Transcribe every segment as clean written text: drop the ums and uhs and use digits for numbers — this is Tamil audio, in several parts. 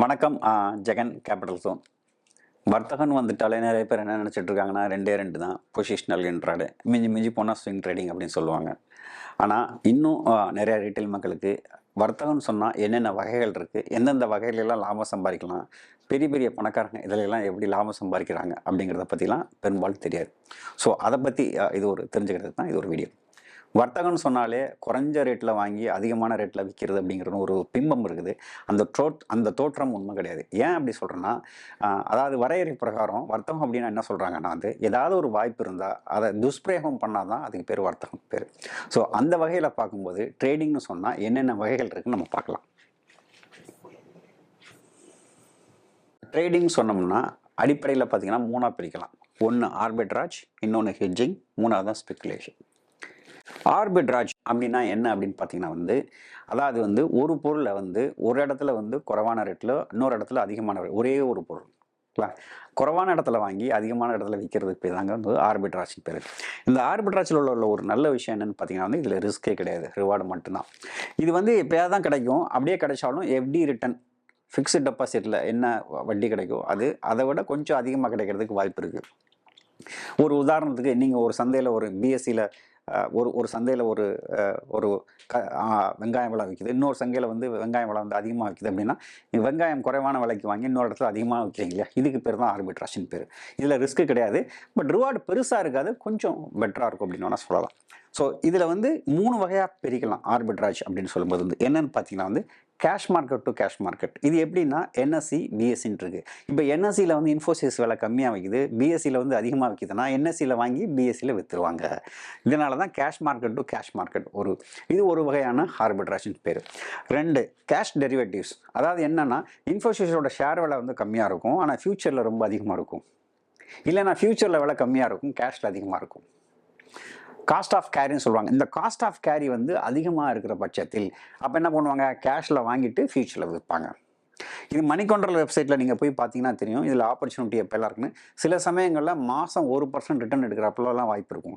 வணக்கம். Jagan capital zone. வர்த்தகன் வந்துட்டாலே நிறைய பேர் என்ன நினச்சிட்டு இருக்காங்கன்னா, 2 தான். பொசிஷனல் இன்ட்ராடே, மிஞ்சி மிஞ்சி போனால் ஸ்விங் ட்ரேடிங் அப்படின்னு சொல்லுவாங்க. ஆனால் இன்னும் நிறைய ரீட்டைல் மக்களுக்கு வர்த்தகம்னு சொன்னால் என்னென்ன வகைகள் இருக்குது, எந்தெந்த வகையிலெல்லாம் லாபம் சம்பாதிக்கலாம், பெரிய பெரிய பணக்காரங்க இதிலெல்லாம் எப்படி லாபம் சம்பாதிக்கிறாங்க அப்படிங்கிறத பற்றிலாம் பெரும்பாலும் தெரியாது. ஸோ அதை பற்றி இது ஒரு தெரிஞ்சுக்கிறது தான் இது ஒரு வீடியோ. வர்த்தகம்னு சொன்னாலே குறைஞ்ச ரேட்டில் வாங்கி அதிகமான ரேட்டில் விற்கிறது அப்படிங்கிறது ஒரு பிம்பம் இருக்குது. அந்த தோற்றம் உண்மை கிடையாது. ஏன் அப்படி சொல்கிறேன்னா, அதாவது வரையறை பிரகாரம் வர்த்தகம் அப்படின்னா என்ன சொல்கிறாங்கன்னா ஏதாவது ஒரு வாய்ப்பு இருந்தால் அதை துஷ்பிரயோகம் பண்ணால் தான் அதுக்கு பேர் வர்த்தகம் பேர். ஸோ அந்த வகையில் பார்க்கும்போது ட்ரேடிங்னு சொன்னால் என்னென்ன வகைகள் இருக்குன்னு நம்ம பார்க்கலாம். ட்ரேடிங் சொன்னோம்னா அடிப்படையில் பார்த்தீங்கன்னா 3ஆக பிரிக்கலாம். ஒன்று ஆர்பிட்ராஜ், இன்னொன்று ஹெட்ஜிங், 3ஆவது தான் ஸ்பெக்குலேஷன். ஆர்பிட்ராஜ் அப்படின்னா என்ன அப்படின்னு பார்த்தீங்கன்னா அதாவது ஒரு பொருளை ஒரு இடத்துல குறைவான ரேட்டில் இன்னொரு இடத்துல அதிகமான ரேட், ஒரே ஒரு பொருள் குறைவான இடத்துல வாங்கி அதிகமான இடத்துல விற்கிறதுக்கு பேர் தாங்க ஆர்பிட்ராஜ் பேர். இந்த ஆர்பிட்ராஜில் உள்ள ஒரு நல்ல விஷயம் என்னென்னு பார்த்தீங்கன்னா இதில் ரிஸ்கே கிடையாது, ரிவார்டு மட்டும்தான். இது எப்போயாவது தான் கிடைக்கும். அப்படியே கிடைச்சாலும் எஃப்டி ரிட்டர்ன், ஃபிக்ஸ்டு டெபாசிட்டில் என்ன வட்டி கிடைக்கும் அதை விட கொஞ்சம் அதிகமாக கிடைக்கிறதுக்கு வாய்ப்பு இருக்குது. ஒரு உதாரணத்துக்கு நீங்கள் ஒரு சந்தையில் ஒரு பிஎஸ்சியில் ஒரு சந்தையில் ஒரு வெங்காயம் விலை விற்கிது, இன்னொரு சந்தையில் வெங்காயம் விலை அதிகமாக விற்கிது அப்படின்னா, வெங்காயம் குறைவான விலைக்கு வாங்கி இன்னொரு இடத்துல அதிகமாக விற்கிறீங்க இல்லையா, இதுக்கு பேர் தான் ஆர்பிட்ராஜின் பேர். இதில் ரிஸ்க்கு கிடையாது, பட் ரிவார்டு பெருசாக இருக்காது, கொஞ்சம் பெட்டராக இருக்கும் அப்படின்னு வேணால் சொல்லலாம். ஸோ இதில் 3 வகையாக பிரிக்கலாம். ஆர்பிட்ராஜ் அப்படின்னு சொல்லும்போது என்னென்னு பார்த்தீங்கன்னா cash market to cash market. இது எப்படின்னா என்எஸ்சி பிஎஸ்சின்னு இருக்குது. இப்போ என்எஸ்சியில் இன்ஃபோசிஸ் விலை கம்மியாக விற்கிது, பிஎஸ்சியில் அதிகமாக விற்கிதுன்னா என்எஸ்சியில் வாங்கி பிஎஸ்சியில் விற்றுருவாங்க. இதனால தான் cash market to cash market இது ஒரு வகையான ஆர்பிட்ராஜின் பேர். 2 கேஷ் டெரிவேட்டிவ்ஸ். அதாவது என்னென்னா இன்ஃபோசிஸோட ஷேர் விலை கம்மியாக இருக்கும், ஆனால் ஃபியூச்சரில் ரொம்ப அதிகமாக இருக்கும். இல்லைன்னா ஃபியூச்சரில் விலை கம்மியாக இருக்கும், கேஷில் அதிகமாக இருக்கும். காஸ்ட் ஆஃப் கேரின்னு சொல்லுவாங்க. இந்த காஸ்ட் ஆஃப் கேரி அதிகமாக இருக்கிற பட்சத்தில் அப்போ என்ன பண்ணுவாங்க, கேஷில் வாங்கிட்டு ஃபியூச்சரில் விற்பாங்க. இது மணி கண்ட்ரோல் வெப்சைட்டில் நீங்கள் போய் பார்த்தீங்கன்னா தெரியும், இதில் ஆப்பர்ச்சுனிட்டி எப்போல்லாம் இருக்குன்னு. சில சமயங்களில் மாதம் 1% ரிட்டர்ன் எடுக்கிறப்பெல்லாம் வாய்ப்பு இருக்கும்.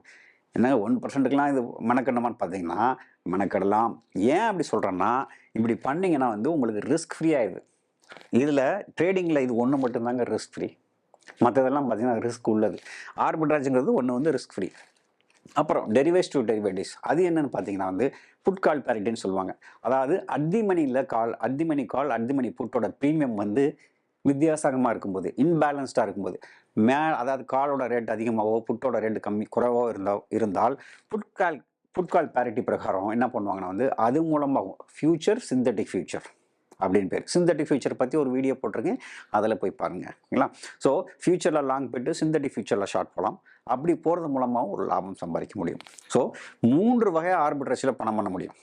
என்னங்க 1%க்குலாம் இது மெனக்கெடமான்னு பார்த்தீங்கன்னா மெனக்கெடலாம். ஏன் அப்படி சொல்கிறேன்னா, இப்படி பண்ணிங்கன்னா உங்களுக்கு ரிஸ்க் ஃப்ரீ ஆயிடுது. இதில் ட்ரேடிங்கில் இது ஒன்று மட்டும்தாங்க ரிஸ்க் ஃப்ரீ, மற்றதெல்லாம் பார்த்தீங்கன்னா ரிஸ்க் உள்ளது. ஆர்பிட்ராஜுங்கிறது ஒன்று ரிஸ்க் ஃப்ரீ. அப்புறம் டெரிவேட்டிவ்ஸ் டு டெரிவேட்டிவ்ஸ், அது என்னன்னு பார்த்தீங்கன்னா புட் கால் பேரிட்டின்னு சொல்லுவாங்க. அதாவது அத்திமணி புட்டோட ப்ரீமியம் வித்தியாசமாக இருக்கும்போது, இன்பேலன்ஸ்டாக இருக்கும்போது, அதாவது காலோட ரேட் அதிகமாகவோ புட்டோட ரேட்டு குறைவோ இருந்தால் புட் கால் பேரிட்டி பிரகாரம் என்ன பண்ணுவாங்கன்னா அது மூலமாகும் ஃபியூச்சர் சிந்தட்டிக் ஃபியூச்சர் அப்படின்னு பேர். சிந்தட்டிக் ஃபியூச்சர் பற்றி ஒரு வீடியோ போட்டிருக்கேன், அதில் போய் பாருங்கங்களா. ஸோ ஃபியூச்சரில் லாங் போய்ட்டு சிந்தட்டிக் ஃபியூச்சரில் ஷார்ட் போகலாம். அப்படி போகிறது மூலமாகவும் ஒரு லாபம் சம்பாதிக்க முடியும். ஸோ 3 வகை ஆர்பிட்ரேஜில் பணம் பண்ண முடியும்.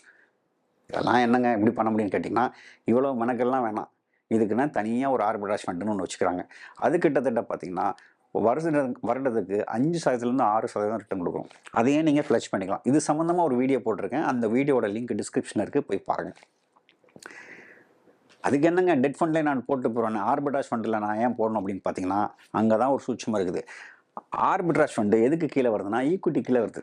இதெல்லாம் என்னங்க எப்படி பண்ண முடியும்னு கேட்டிங்கன்னா, இவ்வளோ மெனக்கெல்லாம் வேணாம். இதுக்குன்னா தனியாக ஒரு ஆர்பிட்ராஜ் ஃபண்டுன்னு ஒன்று வச்சுக்கிறாங்க. அது கிட்டத்தட்ட பார்த்தீங்கன்னா வருடத்துக்கு 5% 6% ரிட்டர்ன் கொடுக்கும். அதையே நீங்கள் ஃப்ளஷ் பண்ணிக்கலாம். இது சம்மந்தமாக ஒரு வீடியோ போட்டிருக்கேன், அந்த வீடியோட லிங்க் டிஸ்கிரிப்ஷனில் இருக்குது, போய் பாருங்கள். அதுக்கு என்னங்க டெட் ஃபண்டில் நான் போட்டு போகிறேன், ஆர்பிட்ராஜ் ஃபண்டில் நான் ஏன் போடணும் அப்படின்னு பார்த்தீங்கன்னா, அங்கே தான் ஒரு சூட்சமாக இருக்குது. ஆர்பிட்ராஜ் ஃபண்டு எதுக்கு கீழே வருதுன்னா ஈக்விட்டி கீழே வருது.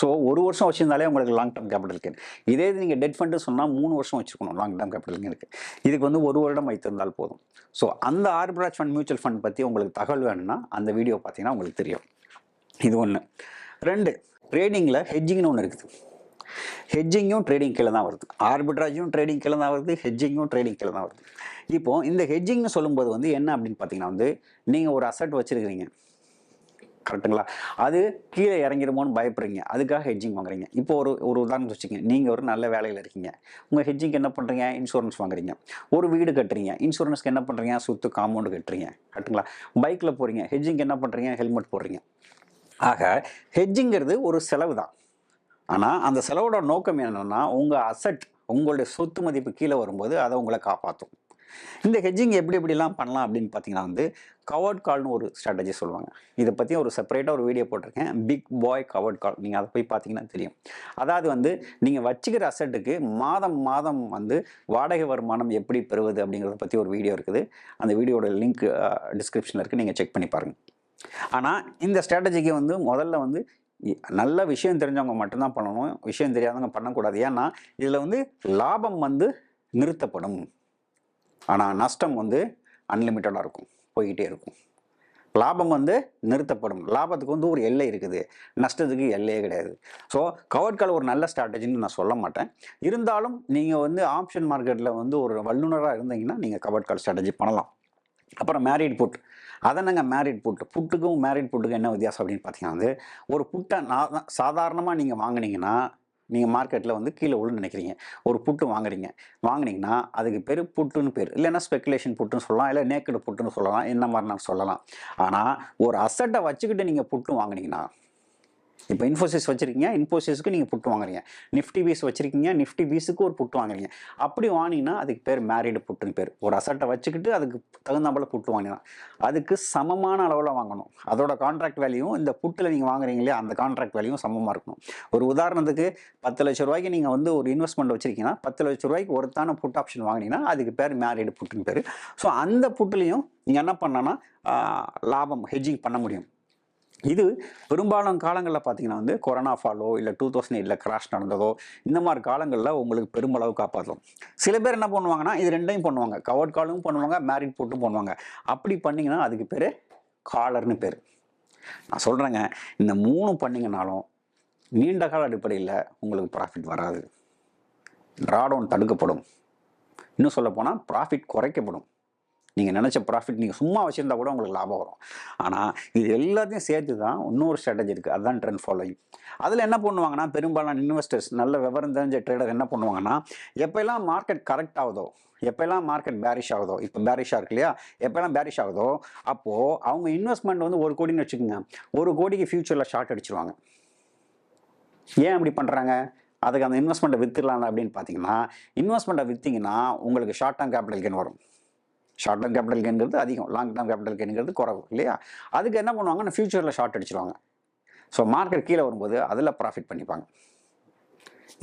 ஸோ 1 வருஷம் வச்சுருந்தாலே உங்களுக்கு லாங் டேர்ம் கேபிட்டல் இருக்குது. இதே இது நீங்கள் டெட் ஃபண்டு சொன்னால் 3 வருஷம் வச்சுக்கணும் லாங் டேர்ம் கேபிட்டல் இருக்குது. இதுக்கு 1 வருடம் வைத்திருந்தால் போதும். ஸோ அந்த ஆர்பிட்ராஜ் ஃபண்ட் மியூச்சுவல் ஃபண்ட் பற்றி உங்களுக்கு தகவல் வேணும்னா அந்த வீடியோ பார்த்தீங்கன்னா உங்களுக்கு தெரியும். இது 1. 2 ட்ரேடிங்கில் ஹெட்ஜிங்னு ஒன்று இருக்குது. ஹெட்ஜிங்கும் ட்ரேடிங் கீழே தான் வருது. ஆர்பிட்ராஜும் ட்ரேடிங் கீழே தான் வருது, ஹெட்ஜிங்கும் ட்ரேடிங் கீழே தான் வருது. இப்போது இந்த ஹெட்ஜிங்னு சொல்லும்போது என்ன அப்படின்னு பார்த்தீங்கன்னா நீங்கள் ஒரு அசட் வச்சுருக்கிறீங்க, கரெக்டுங்களா? அது கீழே இறங்கிடுமோன்னு பயப்படுறீங்க, அதுக்காக ஹெட்ஜிங் வாங்குறீங்க. இப்போ ஒரு உதாரணம் வச்சுக்கோங்க, நீங்கள் ஒரு நல்ல வேலையில் இருக்கீங்க, உங்கள் ஹெட்ஜிங்க்கு என்ன பண்ணுறீங்க, இன்சூரன்ஸ் வாங்குறீங்க. ஒரு வீடு கட்டுறீங்க, இன்சூரன்ஸ்க்கு என்ன பண்ணுறீங்க, சுற்று காம்பவுண்டு கட்டுறீங்க, கரெக்டுங்களா? பைக்கில் போகிறீங்க, ஹெட்ஜிங்க்கு என்ன பண்ணுறீங்க, ஹெல்மெட் போடுறீங்க. ஆக ஹெட்ஜிங்கிறது ஒரு செலவு தான். ஆனால் அந்த செலவோட நோக்கம் என்னென்னா உங்கள் அசட், உங்களுடைய சொத்து மதிப்பு கீழே வரும்போது அதை உங்களை காப்பாற்றும். இந்த ஹெட்ஜிங் எப்படிலாம் பண்ணலாம் அப்படின்னு பார்த்தீங்கன்னா கவர்ட் கால்னு ஒரு ஸ்ட்ராட்டஜி சொல்லுவாங்க. இதை பற்றி ஒரு செப்பரேட்டாக ஒரு வீடியோ போட்டிருக்கேன், பிக் பாய் கவர்ட் கால். நீங்கள் அதை போய் பார்த்தீங்கன்னா தெரியும். அதாவது நீங்கள் வச்சுக்கிற அசட்டுக்கு மாதம் வாடகை வருமானம் எப்படி பெறுவது அப்படிங்கிறத பற்றி ஒரு வீடியோ இருக்குது. அந்த வீடியோட லிங்க் டிஸ்கிரிப்ஷனில் இருக்குது, நீங்கள் செக் பண்ணி பாருங்கள். ஆனால் இந்த ஸ்ட்ராட்டஜிக்கு முதல்ல நல்ல விஷயம் தெரிஞ்சவங்க மட்டும்தான் பண்ணணும், விஷயம் தெரியாதவங்க பண்ணக்கூடாது. ஏன்னா இதில் லாபம் நிறுத்தப்படும். ஆனால் நஷ்டம் வந்து அன்லிமிட்டடாக இருக்கும், போய்கிட்டே இருக்கும். லாபம் வந்து நிறுத்தப்படும். லாபத்துக்கு வந்து ஒரு எல்லை இருக்குது, நஷ்டத்துக்கு எல்லையே கிடையாது. ஸோ கவர்ட் கால் ஒரு நல்ல ஸ்ட்ராட்டஜின்னு நான் சொல்ல மாட்டேன். இருந்தாலும் நீங்கள் வந்து ஆப்ஷன் மார்க்கெட்டில் வந்து ஒரு வல்லுநராக இருந்தீங்கன்னா நீங்கள் கவர்ட் கால் ஸ்ட்ராட்டஜி பண்ணலாம். அப்புறம் மேரிட் புட். அதனங்க மேரிட் புட். புட்டுக்கும் மேரிட் புட்டுக்கும் என்ன வித்தியாசம் அப்படின்னு பார்த்தீங்கன்னா வந்து, ஒரு புட்டை சாதாரணமாக நீங்கள் வாங்கினீங்கன்னா, நீங்கள் மார்க்கெட்டில் வந்து கீழே விழுன்னு நினைக்கிறீங்க, ஒரு புட்டு வாங்குனீங்கன்னா அதுக்கு பேர் புட்டுன்னு பேர். இல்லைன்னா ஸ்பெக்குலேஷன் புட்டுன்னு சொல்லலாம், இல்லை நேக்கடு புட்டுன்னு சொல்லலாம், என்ன மாதிரி நான் சொல்லலாம். ஆனால் ஒரு அசட்டை வச்சுக்கிட்டு நீங்கள் புட்டு வாங்குனீங்கன்னா, இப்போ இன்ஃபோசிஸ் வச்சுருக்கீங்க, இன்ஃபோசிஸ்க்கு நீங்கள் புட்டு வாங்குறீங்க. நிஃப்டி பீஸ் வச்சுருக்கீங்க, நிஃப்டி பீஸுக்கு ஒரு புட்டு வாங்குறீங்க. அப்படி வாங்கினீங்கன்னா அதுக்கு பேர் மேரிடு புட்டுன்னு பேர். ஒரு அசட்டை வச்சுக்கிட்டு அதுக்கு தகுந்தாப்பில் புட்டு வாங்கினா அதுக்கு சமமான அளவில் வாங்கணும். அதோட கான்ட்ராக்ட் வேல்யூவும் இந்த புட்டில் நீங்கள் வாங்குறீங்க இல்லையா, அந்த கான்ட்ராக்ட் வேல்யூவும் சமமாக இருக்கணும். ஒரு உதாரணத்துக்கு 10 லட்ச ரூபாய்க்கு நீங்கள் வந்து ஒரு இன்வெஸ்ட்மெண்ட் வச்சுருக்கீங்கன்னா, 10 லட்ச ரூபாய்க்கு ஒருத்தான புட் ஆப்ஷன் வாங்கினீங்கன்னா அதுக்கு பேர் மேரிடு புட்டுன்னு பேர். ஸோ அந்த புட்டுலையும் நீங்கள் என்ன பண்ணனா லாபம் ஹெட்ஜிங் பண்ண முடியும். இது பெரும்பாலான காலங்களில் பார்த்தீங்கன்னா வந்து கொரோனா ஃபாலோ இல்லை 2008 கிராஷ் நடந்ததோ இந்த மாதிரி காலங்களில் உங்களுக்கு பெருமளவு காப்பாற்றும். சில பேர் என்ன பண்ணுவாங்கன்னா இது ரெண்டையும் பண்ணுவாங்க, கவர்ட் காலும் பண்ணுவாங்க, மேரிட் புட்டும் பண்ணுவாங்க. அப்படி பண்ணிங்கன்னா அதுக்கு பேர் காலர்னு பேர். நான் சொல்கிறேங்க, இந்த 3 பண்ணிங்கனாலும் நீண்ட கால அடிப்படையில் உங்களுக்கு ப்ராஃபிட் வராது. ட்ராடவுன் தடுக்கப்படும். இன்னும் சொல்லப்போனால் ப்ராஃபிட் குறைக்கப்படும். நீங்கள் நினச்ச ப்ராஃபிட் நீங்கள் சும்மா வச்சுருந்தா கூட உங்களுக்கு லாபம் வரும். ஆனால் இது எல்லாத்தையும் சேர்த்து தான் இன்னொரு ஸ்ட்ராட்டஜி இருக்குது, அதுதான் ட்ரெண்ட் ஃபாலோயிங். அதில் என்ன பண்ணுவாங்கன்னா, பெரும்பாலான இன்வெஸ்டர்ஸ் நல்ல விவரம் தெரிஞ்ச ட்ரேடர் என்ன பண்ணுவாங்கன்னா, எப்போல்லாம் மார்க்கெட் கரெக்ட் ஆகுதோ, எப்போல்லாம் மார்க்கெட் பேரிஷ் ஆகுதோ, இப்போ பேரிஷாக இருக்கு இல்லையா, எப்போல்லாம் பேரிஷ் ஆகுதோ அப்போது அவங்க இன்வெஸ்ட்மெண்ட் வந்து 1 கோடின்னு வச்சுக்கோங்க, 1 கோடிக்கு ஃபியூச்சரில் ஷார்ட் அடிச்சிருவாங்க. ஏன் அப்படி பண்ணுறாங்க? அதுக்கு அந்த இன்வெஸ்ட்மெண்ட்டை விற்றுலாம் அப்படின்னு பார்த்தீங்கன்னா, இன்வெஸ்ட்மெண்ட்டை விற்றீங்கன்னா உங்களுக்கு ஷார்ட் டேர்ம் கேபிட்டல் கெயின் வரும். ஷார்ட் டேர்ம் கேபிட்டல் கெயின்கிறது அதிகம், லாங் டேர்ம் கேபிட்டல் கெயின்கிறது குறைவு இல்லையா. அதுக்கு என்ன பண்ணுவாங்கன்னா ஃபியூச்சரில் ஷார்ட் அடிச்சிருவாங்க. ஸோ மார்க்கெட் கீழே வரும்போது அதில் ப்ராஃபிட் பண்ணிப்பாங்க.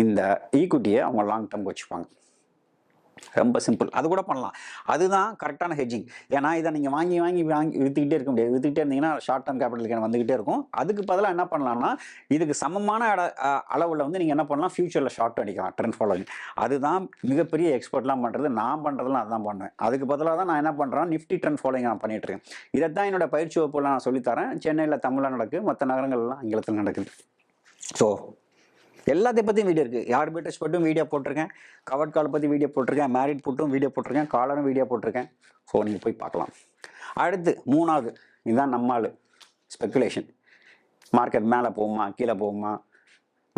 இந்த ஈக்விட்டியை அவங்க லாங் டேர்ம் வச்சுப்பாங்க. ரொம்ப சிம்பிள், அது கூட பண்ணலாம். அதுதான் கரெக்டான ஹெட்ஜிங். ஏன்னா இதை நீங்கள் வாங்கி விற்றுக்கிட்டே இருக்க முடியாது. விற்றுக்கிட்டே இருந்தீங்கன்னா ஷார்ட் டேர்ம் கேபிட்டல் கெயின் வந்துகிட்டே இருக்கும். அதுக்கு பதிலாக என்ன பண்ணலாம்னா, இதுக்கு சமமான அளவில் வந்து நீங்கள் என்ன பண்ணலாம், ஃபியூச்சரில் ஷார்ட் அடிக்கலாம், ட்ரெண்ட் ஃபாலோவிங். அதுதான் மிகப்பெரிய எக்ஸ்பர்ட்லாம் பண்ணுறது. நான் பண்ணுறதுலாம் அதுதான் பண்ணுவேன். அதுக்கு பதிலாக தான் நான் என்ன பண்ணுறேன், நிஃப்டி ட்ரெண்ட் ஃபாலோவிங் நான் பண்ணிட்டு இருக்கேன். இதைத்தான் என்னோட பயிற்சி வகுப்புலாம் நான் சொல்லித்தரேன். சென்னையில் தமிழில் நடக்குது, மற்ற நகரங்கள்லாம் ஆங்கிலத்தில் நடக்குது. ஸோ எல்லாத்தையும் பற்றியும் வீடியோ இருக்குது. ஆர்பிட்ரேஜ் பற்றியும் வீடியோ போட்டிருக்கேன், கவர்ட் கால் பற்றி வீடியோ போட்டிருக்கேன், மேரிட் புட்டும் வீடியோ போட்டிருக்கேன், காலரும் வீடியோ போட்டிருக்கேன். ஸோ நீங்கள் போய் பார்க்கலாம். அடுத்து 3வது, இதுதான் நம்மால் ஸ்பெக்குலேஷன். மார்க்கெட் மேலே போகுமா கீழே போகுமா,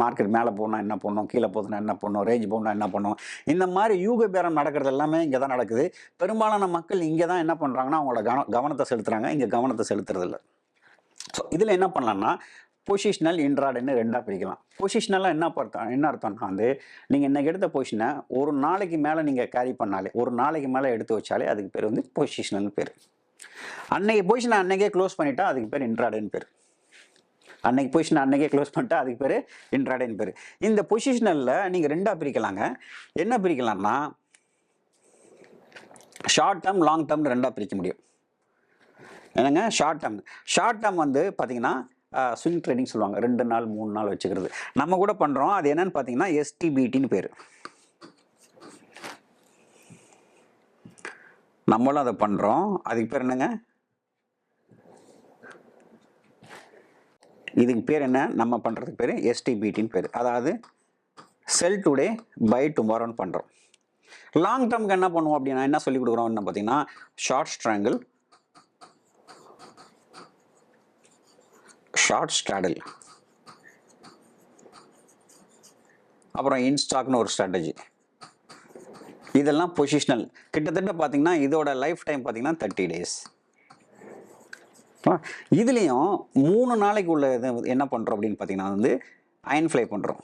மார்க்கெட் மேலே போனால் என்ன பண்ணணும், கீழே போகுதுன்னா என்ன பண்ணணும், ரேஞ்ச் போனால் என்ன பண்ணணும், இந்த மாதிரி யூக பேரம் நடக்கிறது எல்லாமே இங்கே தான் நடக்குது. பெரும்பாலான மக்கள் இங்கே தான் என்ன பண்ணுறாங்கன்னா அவங்களோட கவனத்தை செலுத்துகிறாங்க, இங்கே கவனத்தை செலுத்துறதில்ல. ஸோ இதில் என்ன பண்ணலான்னா, பொசிஷனல் இன்ட்ராடேன்னு 2ஆக பிரிக்கலாம். பொசிஷனலாக என்ன அர்த்தம்னா வந்து, நீங்கள் இன்றைக்கி எடுத்த பொசிஷனை ஒரு நாளைக்கு மேலே நீங்கள் கேரி பண்ணாலே, ஒரு நாளைக்கு மேலே எடுத்து வச்சாலே அதுக்கு பேர் வந்து பொசிஷனல்னு பேர். அன்னைக்கு பொசிஷனை அன்றைக்கே க்ளோஸ் பண்ணிட்டா அதுக்கு பேர் இன்ட்ராடேன்னு பேர். அன்னைக்கு பொசிஷனை அன்றைக்கே க்ளோஸ் பண்ணிட்டா அதுக்கு பேர் இன்ட்ராடேன்னு பேர். இந்த பொசிஷனலில் நீங்கள் 2ஆக பிரிக்கலாங்க. என்ன பிரிக்கலாம்னா, ஷார்ட் டேர்ம் லாங் டேர்ம்னு 2ஆக பிரிக்க முடியும். என்னங்க, ஷார்ட் டேர்ம் வந்து பார்த்தீங்கன்னா ஸ்விங் ட்ரேடிங் சொல்லுவாங்க, 2 நாள் 3 நாள் வச்சுக்கிறது. நம்ம கூட பண்ணுறோம். அது என்னன்னு பார்த்தீங்கன்னா எஸ்டிபிடின்னு பேர். நம்மளும் அதை பண்ணுறோம். அதுக்கு பேர் என்னங்க, இதுக்கு பேர் என்ன, நம்ம பண்ணுறதுக்கு பேர் எஸ்டிபிடின்னு பேர். அதாவது செல் டுடே பை டுமாரோன்னு பண்ணுறோம். லாங் டேர்முக்கு என்ன பண்ணுவோம் அப்படின்னா, என்ன சொல்லி கொடுக்குறோம் பார்த்தீங்கன்னா, ஷார்ட் ஸ்ட்ராங்கிள், ஷார்ட் ஸ்ட்ராடல், அப்புறம் இன்ஸ்டாக்னு ஒரு ஸ்ட்ராட்டஜி. இதெல்லாம் பொசிஷனல். கிட்டத்தட்ட பார்த்தீங்கன்னா இதோட லைஃப் டைம் பார்த்தீங்கன்னா 30 days. இதுலேயும் 3 நாளைக்கு உள்ள இது என்ன பண்ணுறோம் அப்படின்னு பார்த்தீங்கன்னா வந்து அயன் ஃப்ளை பண்ணுறோம்.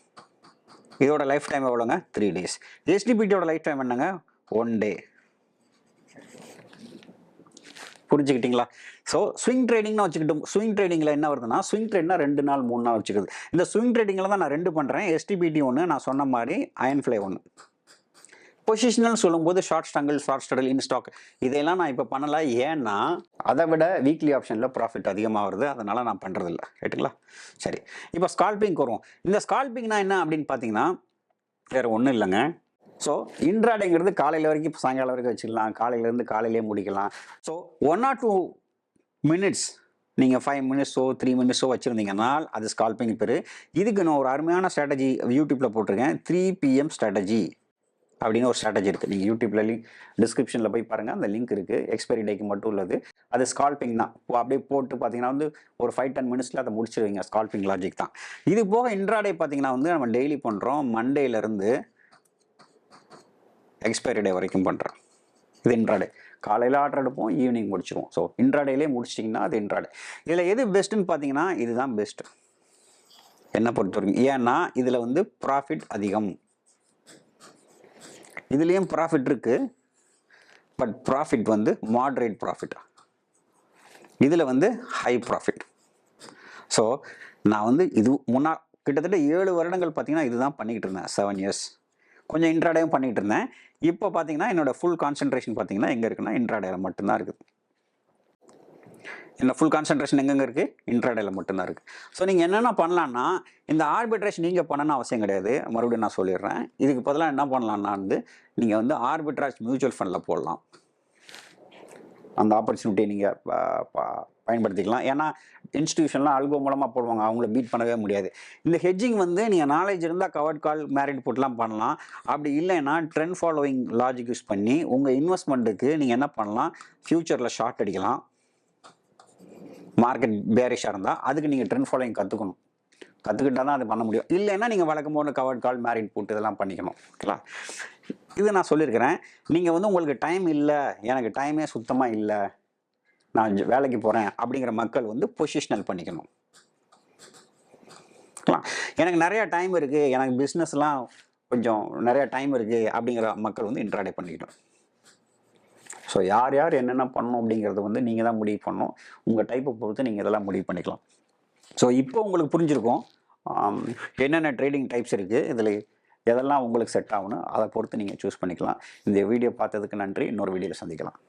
இதோட லைஃப் டைம் எவ்வளோங்க, 3 days. எஸ்டிபிடியோட லைஃப் டைம் என்னங்க, 1 day. புரிஞ்சுக்கிட்டீங்களா? ஸோ ஸ்விங் ட்ரேடிங்னு வச்சுக்கிட்டோம். ஸ்விங் ட்ரேடிங்கில் என்ன வருதுன்னா, ஸ்விங் ட்ரேட்னா 2 நாள் 3 நாள் வச்சுக்குது. இந்த ஸ்விங் ட்ரேடிங்கில் தான் நான் 2 பண்ணுறேன். எஸ்டிபிடி 1, நான் சொன்ன மாதிரி அயன் ஃப்ளை 1. பொசிஷனல் சொல்லும்போது ஷார்ட் ஸ்ட்ராங்கிள், ஷார்ட் ஸ்ட்ராடல், இன்ஸ்டாக் இதெல்லாம் நான் இப்போ பண்ணலை. ஏன்னா அதை விட வீக்லி ஆப்ஷனில் ப்ராஃபிட் அதிகமாக வருது, அதனால் நான் பண்ணுறதில்ல. ரைட்டுங்களா? சரி, இப்போ ஸ்கால்பிங் வருவோம். இந்த ஸ்கால்பிங்னா என்ன அப்படின்னு பார்த்தீங்கன்னா வேறு ஒன்றும் இல்லைங்க. ஸோ இன்ட்ராடேங்கிறது காலையில் வரைக்கும் சாயங்காலம் வரைக்கும் வச்சுக்கலாம், காலையிலேருந்து காலையிலே முடிக்கலாம். ஸோ 1 or 2 minutes நீங்கள் 5 மினிட்ஸோ 3 மினிட்ஸோ வச்சுருந்தீங்கன்னா அது ஸ்கால்பிங் பேர். இதுக்கு நான் ஒரு அருமையான ஸ்ட்ராட்டஜி யூடியூப்பில் போட்டிருக்கேன். 3 PM ஸ்ட்ராட்டஜி அப்படின்னு ஒரு ஸ்ட்ராட்டஜி இருக்குது. நீங்கள் யூடியூப்ல டிஸ்கிரிப்ஷனில் போய் பாருங்கள், அந்த லிங்க் இருக்குது. எக்ஸ்பைரி டேக்கு மட்டும் உள்ளது. அது ஸ்கால்பிங் தான். அப்படியே போட்டு பார்த்தீங்கன்னா வந்து ஒரு 5-10 மினிட்ஸில் அதை முடிச்சிருவீங்க. ஸ்கால்பிங் லாஜிக் தான். இது போக இன்ட்ராடே பார்த்தீங்கன்னா வந்து நம்ம டெய்லி பண்ணுறோம். மண்டேலேருந்து எக்ஸ்பைரி டே வரைக்கும் பண்ணுறோம். இது இன்ட்ராடே. காலையில் ஆர்டர் எடுப்போம், ஈவினிங் முடிச்சிருவோம். ஸோ இன்ட்ராடேலே முடிச்சிட்டிங்கன்னா அது இன்ட்ராடே. இதில் எது பெஸ்ட்டுன்னு பார்த்தீங்கன்னா இதுதான் பெஸ்ட்டு என்னை பொறுத்த வரைக்கும். ஏன்னா இதில் வந்து ப்ராஃபிட் அதிகம். இதுலேயும் ப்ராஃபிட் இருக்குது, பட் ப்ராஃபிட் வந்து மாட்ரேட் ப்ராஃபிட். இதில் வந்து ஹை ப்ராஃபிட். ஸோ நான் வந்து இது கிட்டத்தட்ட 7 வருடங்கள் பார்த்தீங்கன்னா இதுதான் பண்ணிக்கிட்டு இருந்தேன். 7 years. கொஞ்சம் இன்ட்ராடேவும் பண்ணிகிட்டு இருந்தேன். இப்போ பார்த்தீங்கன்னா என்னோட ஃபுல் கான்சன்ட்ரேஷன் பார்த்தீங்கன்னா எங்கே இருக்குன்னா இன்ட்ராடேல மட்டும்தான் இருக்குது. என்னோட ஃபுல் கான்சன்ட்ரேஷன் எங்கெங்கே இருக்குது? இன்ட்ராடேல மட்டும்தான் இருக்குது. ஸோ நீங்கள் என்னென்ன பண்ணலான்னா, இந்த ஆர்பிட்ரேஜ் நீங்கள் பண்ணணும்னு அவசியம் கிடையாது. மறுபடியும் நான் சொல்லிடுறேன். இதுக்கு பதிலாக என்ன பண்ணலான்னா வந்து நீங்கள் வந்து ஆர்பிட்ராஜ் மியூச்சுவல் ஃபண்டில் போடலாம். அந்த ஆப்பர்ச்சுனிட்டியை நீங்கள் பயன்படுத்திக்கலாம். ஏன்னா இன்ஸ்டிடியூஷன்லாம் அல்கோ மூலமாக போடுவாங்க, அவங்கள பீட் பண்ணவே முடியாது. இந்த ஹெட்ஜிங் வந்து நீங்கள் நாலேஜ் இருந்தால் கவர்ட் கால் மேரிட் புட்லாம் பண்ணலாம். அப்படி இல்லைன்னா ட்ரெண்ட் ஃபாலோவிங் லாஜிக் யூஸ் பண்ணி உங்கள் இன்வெஸ்ட்மெண்ட்டுக்கு நீங்கள் என்ன பண்ணலாம், ஃப்யூச்சரில் ஷார்ட் அடிக்கலாம். மார்க்கெட் பேரிஷாக இருந்தால் அதுக்கு நீங்கள் ட்ரெண்ட் ஃபாலோவிங் கற்றுக்கணும். கற்றுக்கிட்டா தான் அது பண்ண முடியும். இல்லைன்னா நீங்கள் வழக்கம் போது கவர்ட் கால் மேரிட் புட் இதெல்லாம் பண்ணிக்கணும். ஓகேங்களா? இது நான் சொல்லியிருக்கிறேன். நீங்கள் வந்து உங்களுக்கு டைம் இல்லை, எனக்கு டைமே சுத்தமாக இல்லை, நான் வேலைக்கு போகிறேன் அப்படிங்கிற மக்கள் வந்து பொசிஷனல் பண்ணிக்கணும். எனக்கு நிறையா டைம் இருக்குது, எனக்கு பிஸ்னஸ்லாம் கொஞ்சம் நிறையா டைம் இருக்குது அப்படிங்கிற மக்கள் வந்து இன்ட்ராடே பண்ணிக்கணும். ஸோ யார் யார் என்னென்ன பண்ணணும் அப்படிங்கிறது வந்து நீங்கள் தான் முடிவு பண்ணணும். உங்கள் டைப்பை பொறுத்து நீங்கள் இதெல்லாம் முடிவு பண்ணிக்கலாம். ஸோ இப்போ உங்களுக்கு புரிஞ்சிருக்கும் என்னென்ன ட்ரேடிங் டைப்ஸ் இருக்குது, இதில் எதெல்லாம் உங்களுக்கு செட் ஆகணும் அதை பொறுத்து நீங்கள் சூஸ் பண்ணிக்கலாம். இந்த வீடியோ பார்த்ததுக்கு நன்றி. இன்னொரு வீடியோவில் சந்திக்கலாம்.